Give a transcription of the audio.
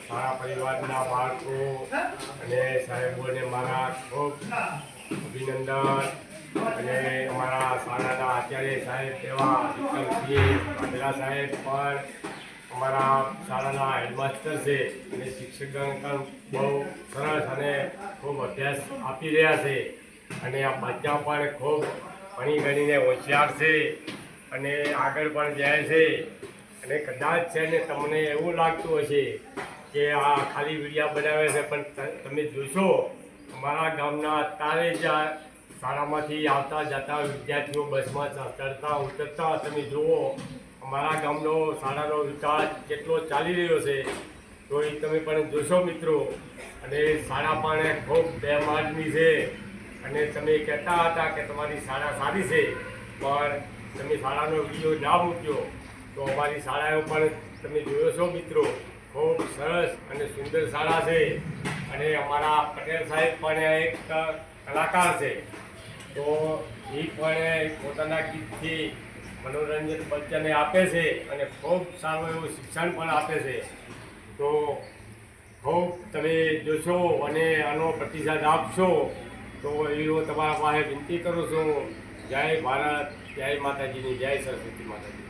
સારા પરિવારના બાળકો અને સાહેબોને મારા ખૂબ અભિનંદન અને અમારા શાળાના આચાર્ય સાહેબ એવા વિક્રમસિંહ વાઘેલા સાહેબ પણ અમારા શાળાના હેડમાસ્ટર છે અને શિક્ષકગણ પણ બહુ સરસ અને ખૂબ અભ્યાસ આપી રહ્યા છે અને આ બચ્ચા પણ ખૂબ ભણી ગણીને હોશિયાર છે અને આગળ પણ જાય છે. અને કદાચ છે ને તમને એવું લાગતું હશે કે આ ખાલી વિડીયા બનાવે છે, પણ તમે જોશો અમારા ગામના અત્યારે જ શાળામાંથી આવતા જતા વિદ્યાર્થીઓ બસમાં ચડતા ઉતરતા તમે જુઓ અમારા ગામનો શાળાનો વિકાસ કેટલો ચાલી રહ્યો છે તો એ તમે પણ જોશો મિત્રો. અને શાળા પણ ખૂબ બે માળની છે અને તમે કહેતા હતા કે તમારી શાળા સારી છે, પણ તમે શાળાનો વિડીયો ના મૂક્યો તો અમારી શાળાઓ પણ તમે જોયો છો મિત્રો, ખૂબ સરસ અને સુંદર શાળા છે. અને અમારા પટેલ સાહેબ પણ એક કલાકાર છે તો એ પણ પોતાના ગીતથી મનોરંજન બચ્ચાને આપે છે અને ખૂબ સારું એવું શિક્ષણ પણ આપે છે. તો ખૂબ તમે જોશો અને આનો પ્રતિસાદ આપશો તો એવો તમારા પાસે વિનંતી કરું છું. જય ભારત, જય માતાજીની, જય સરસ્વતી માતાજી.